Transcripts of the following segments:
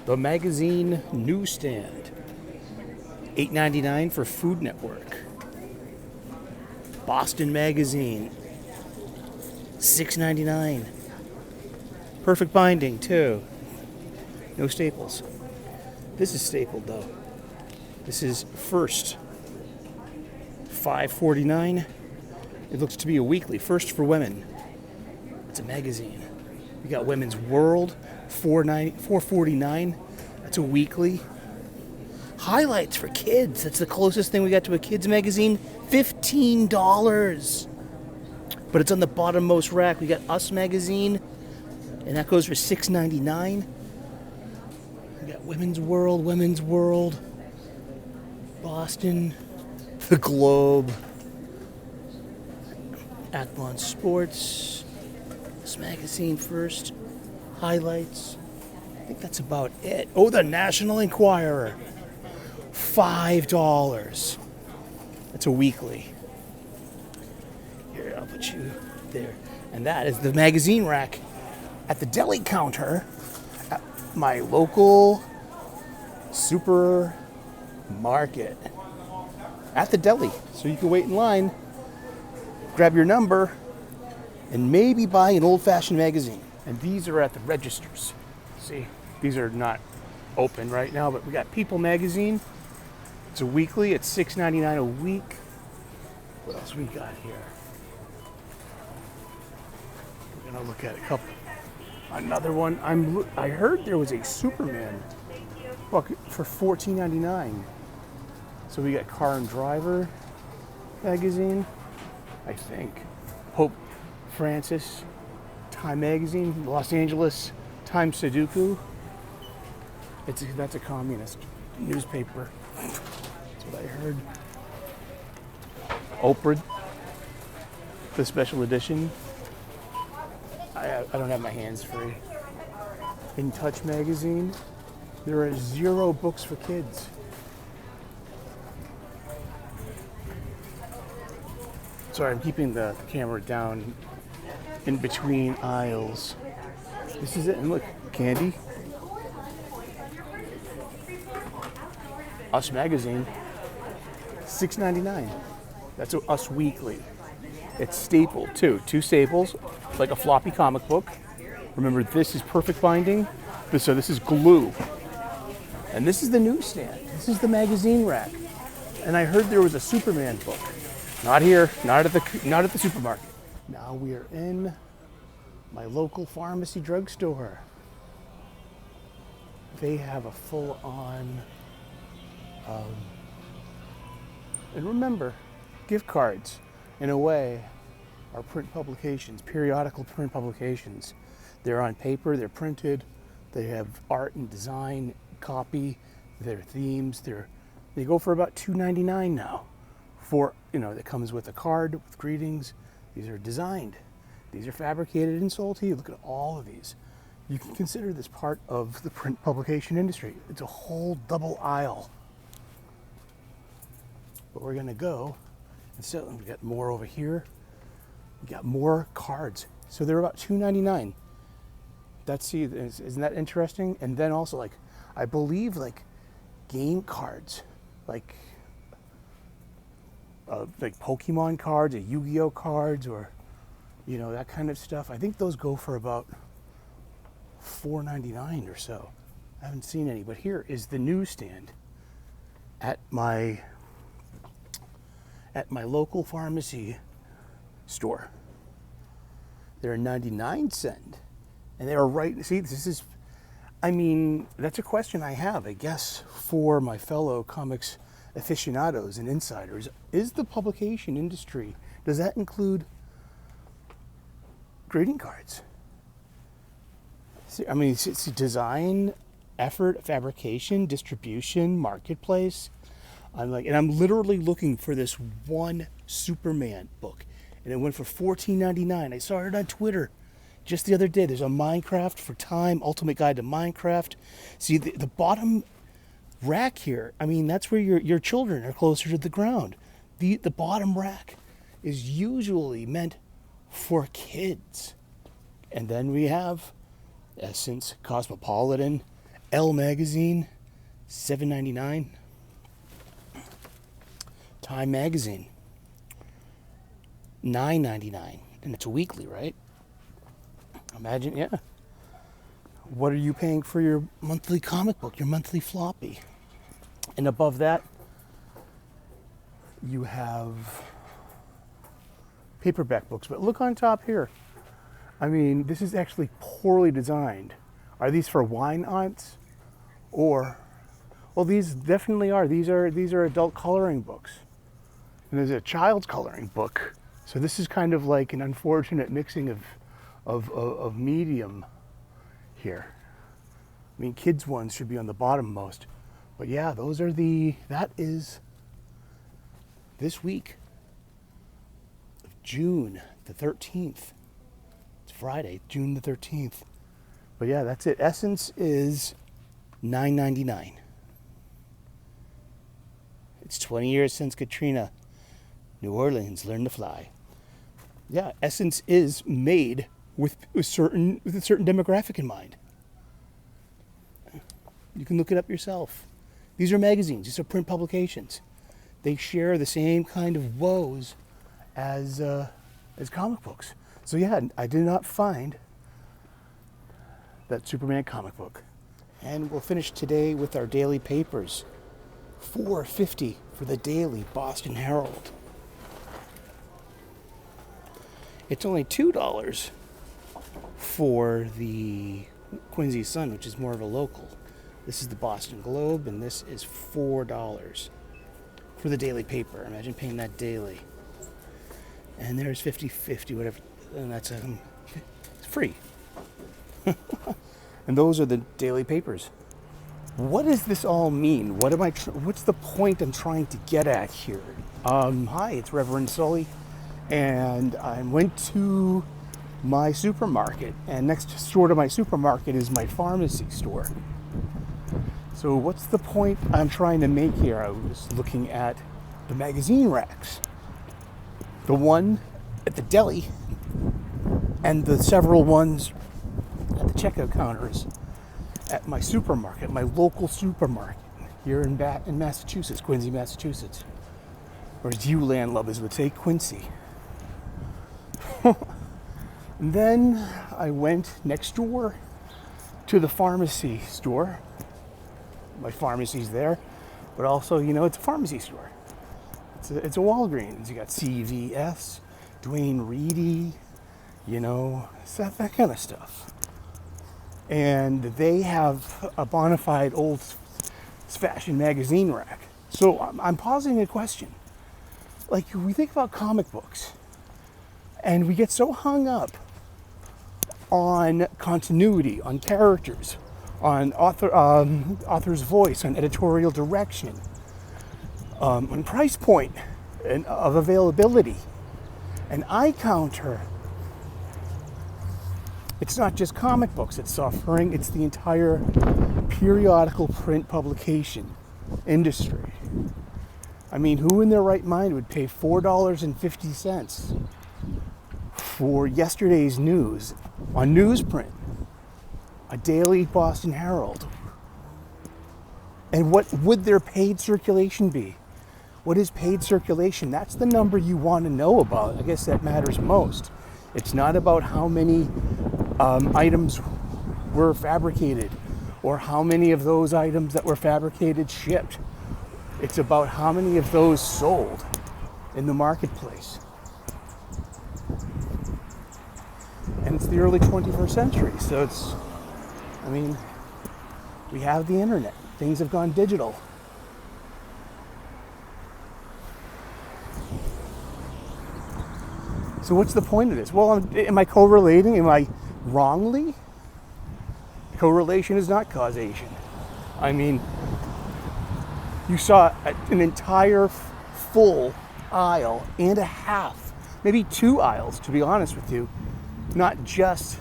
The magazine newsstand. $8.99 for Food Network. Boston Magazine. $6.99. Perfect binding, too. No staples. This is stapled, though. This is First. $5.49. It looks to be a weekly. First for women. It's a magazine. We got Women's World. $4.49. That's a weekly. Highlights for kids. That's the closest thing we got to a kids magazine. $15. But it's on the bottommost rack. We got Us magazine, and that goes for $6.99. We got Women's World, Boston, The Globe, Athlon Sports, This magazine First, Highlights. I think that's about it. Oh, the National Enquirer. $5. That's a weekly. Here, I'll put you there. And that is the magazine rack at the deli counter at my local supermarket. At the deli. So you can wait in line, grab your number, and maybe buy an old-fashioned magazine. And these are at the registers. See, these are not open right now, but we got People magazine. It's a weekly. It's $6.99 a week. What else we got here? We're gonna look at a couple. Another one. I heard there was a Superman book for $14.99. So we got Car and Driver magazine, I think. Pope Francis, Time magazine, Los Angeles Times Sudoku. That's a communist newspaper. That's what I heard. Oprah, the special edition. I don't have my hands free. In Touch magazine, there are 0 books for kids. Sorry, I'm keeping the camera down in between aisles. This is it, and look, candy. Us magazine, $6.99. That's Us Weekly. It's stapled too. 2 staples, like a floppy comic book. Remember, this is perfect binding. So this is glue. And this is the newsstand. This is the magazine rack. And I heard there was a Superman book. Not here, not at the supermarket. Now we are in my local pharmacy drugstore. They have a full-on, and remember, gift cards, in a way, are print publications, periodical print publications. They're on paper, they're printed, they have art and design, copy, their themes. They go for about $2.99 now. That comes with a card with greetings. These are designed. These are fabricated and sold to you. Look at all of these. You can consider this part of the print publication industry. It's a whole double aisle. But we're gonna go, and so we got more over here. We got more cards. So they're about $2.99. Isn't that interesting? And then also, I believe, game cards, like Pokemon cards or Yu-Gi-Oh cards, or that kind of stuff. I think those go for about $4.99 or so. I haven't seen any, but here is the newsstand at my local pharmacy store. They're 99¢, and they're right. See, that's a question I have, I guess, for my fellow comics aficionados and insiders. Is the publication industry, does that include greeting cards? It's design, effort, fabrication, distribution, marketplace. I'm literally looking for this one Superman book, and it went for $14.99. I saw it on Twitter just the other day. There's a Minecraft for Time, Ultimate Guide to Minecraft. See, the bottom rack here, that's where your children are closer to the ground. The bottom rack is usually meant for kids. And then we have Essence, Cosmopolitan, Elle magazine, $7.99. Time magazine, $9.99. And it's a weekly, right? Imagine, yeah. What are you paying for your monthly comic book, your monthly floppy? And above that, you have paperback books. But look on top here. I mean, this is actually poorly designed. Are these for wine aunts? Or, well, these definitely are. These are adult coloring books. And there's a child's coloring book. So this is kind of like an unfortunate mixing of medium here. I mean, kids ones should be on the bottom most. But yeah, that is this week of June the 13th. It's Friday, June the 13th. But yeah, that's it. Essence is $9.99. It's 20 years since Katrina. New Orleans learned to fly. Yeah, Essence is made with a certain demographic in mind. You can look it up yourself. These are magazines. These are print publications. They share the same kind of woes as comic books. So yeah, I did not find that Superman comic book. And we'll finish today with our daily papers. $4.50 for the Daily Boston Herald. It's only $2 for the Quincy Sun, which is more of a local. This is the Boston Globe, and this is $4 for the daily paper. Imagine paying that daily. And there's 50/50, whatever, and that's it's free. And those are the daily papers. What does this all mean? What's the point I'm trying to get at here? Hi, it's Reverend Sully, and I went to my supermarket, and next door to my supermarket is my pharmacy store. So what's the point I'm trying to make here? I was looking at the magazine racks. The one at the deli and the several ones at the checkout counters at my supermarket, my local supermarket here in Massachusetts, Quincy, Massachusetts. Or as you landlubbers would say, Quincy. And then I went next door to the pharmacy store. My pharmacy's there, but also, it's a pharmacy store. It's a Walgreens. You got CVS, Dwayne Reedy, that kind of stuff. And they have a bona fide old fashioned magazine rack. So I'm posing a question. Like, we think about comic books, and we get so hung up on continuity, on characters, on author's voice, on editorial direction, on price point and of availability. And I counter, it's not just comic books it's suffering, it's the entire periodical print publication industry. I mean, who in their right mind would pay $4.50 for yesterday's news on newsprint? A daily Boston Herald. And what would their paid circulation be? What is paid circulation? That's the number you want to know about. I guess that matters most. It's not about how many items were fabricated or how many of those items that were fabricated shipped. It's about how many of those sold in the marketplace. And it's the early 21st century, so we have the internet. Things have gone digital. So what's the point of this? Well, am I correlating? Am I wrongly? Correlation is not causation. I mean, you saw an entire full aisle and a half, maybe 2 aisles, to be honest with you, not just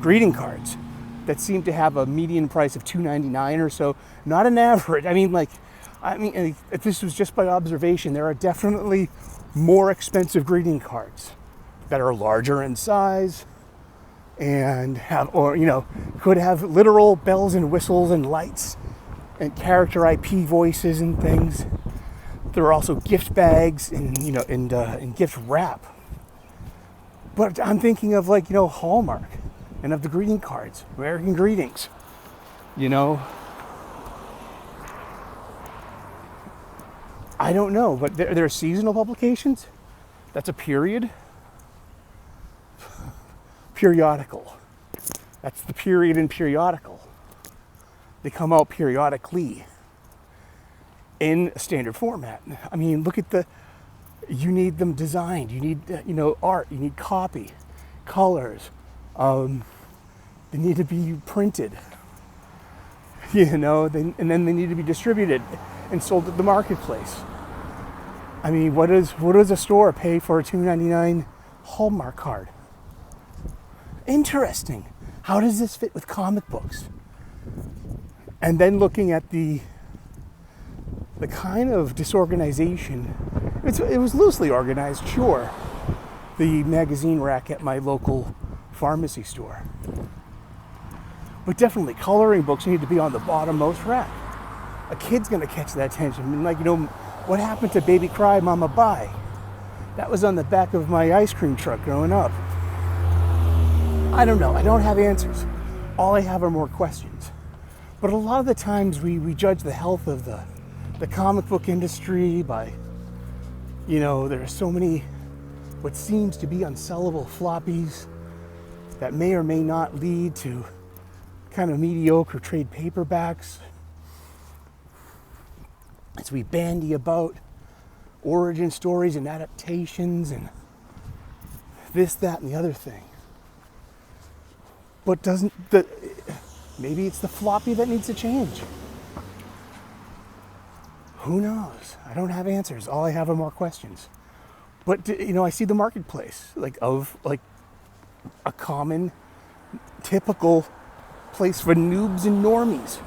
greeting cards that seem to have a median price of $2.99 or so, not an average. I mean, if this was just by observation, there are definitely more expensive greeting cards that are larger in size and have, could have literal bells and whistles and lights and character IP voices and things. There are also gift bags and and gift wrap. But I'm thinking of Hallmark and of the greeting cards, American greetings. I don't know, but there are seasonal publications. That's a period. Periodical. That's the period in periodical. They come out periodically in a standard format. I mean, look at you need them designed. You need, art. You need copy, colors. They need to be printed. And then they need to be distributed and sold at the marketplace. I mean, what does a store pay for a $2.99 Hallmark card? Interesting. How does this fit with comic books? And then looking at the kind of disorganization, it was loosely organized, sure. The magazine rack at my local pharmacy store. But definitely coloring books need to be on the bottommost rack. A kid's gonna catch that attention. I mean, what happened to Baby Cry, Mama Bye? That was on the back of my ice cream truck growing up. I don't know. I don't have answers. All I have are more questions. But a lot of the times we judge the health of the comic book industry by, there are so many what seems to be unsellable floppies that may or may not lead to kind of mediocre trade paperbacks. As we bandy about origin stories and adaptations and this, that, and the other thing. But maybe it's the floppy that needs to change. Who knows? I don't have answers. All I have are more questions. But I see the marketplace of a common, typical place for noobs and normies.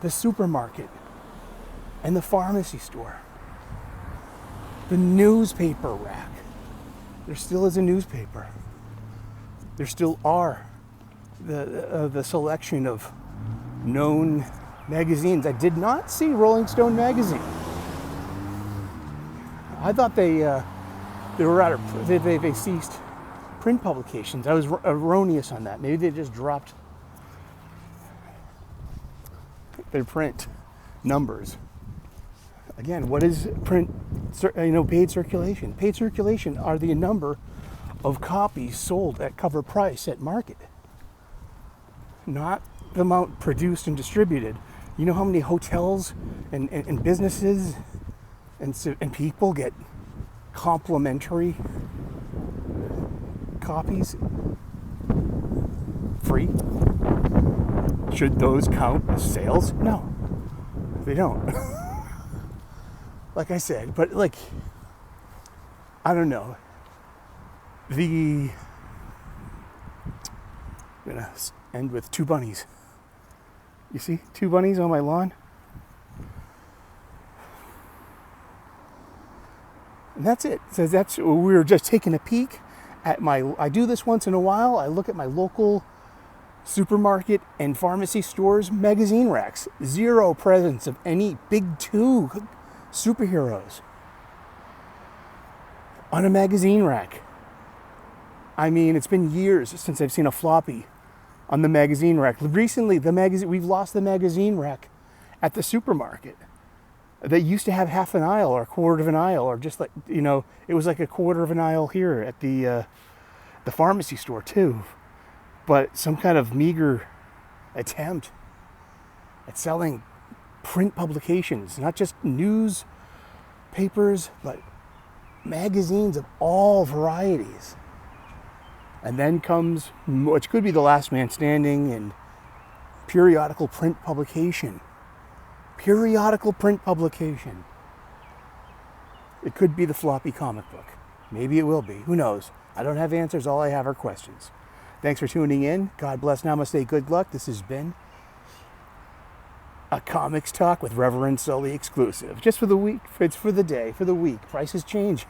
The supermarket and the pharmacy store. The newspaper rack. There still is a newspaper. There still are the selection of known magazines. I did not see Rolling Stone magazine. I thought they ceased print publications. I was erroneous on that. Maybe they just dropped their print numbers. Again, what is print? Paid circulation. Paid circulation are the number of copies sold at cover price at market, not the amount produced and distributed. You know how many hotels and businesses and people get complimentary copies free? Should those count as sales? No, they don't. Like I said, but I don't know. I'm gonna end with two bunnies. You see, two bunnies on my lawn? And that's it. So we were just taking a peek at I do this once in a while. I look at my local supermarket and pharmacy stores magazine racks. Zero presence of any big two superheroes on a magazine rack. I mean, it's been years since I've seen a floppy on the magazine rack. Recently, we've lost the magazine rack at the supermarket. They used to have half an aisle or a quarter of an aisle, or just it was like a quarter of an aisle here at the pharmacy store too. But some kind of meager attempt at selling print publications, not just newspapers, but magazines of all varieties. And then comes, which could be the last man standing, and periodical print publication. Periodical print publication. It could be the floppy comic book. Maybe it will be. Who knows? I don't have answers. All I have are questions. Thanks for tuning in. God bless. Namaste. Good luck. This has been a Comics Talk with Reverend Sully exclusive. Just for the week. It's for the day. For the week. Prices change.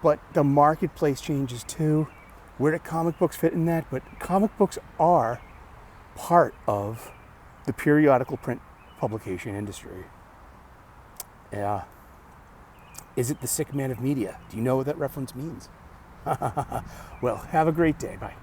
But the marketplace changes too. Where do comic books fit in that? But comic books are part of the periodical print publication industry. Yeah. Is it the sick man of media? Do you know what that reference means? Well, have a great day. Bye.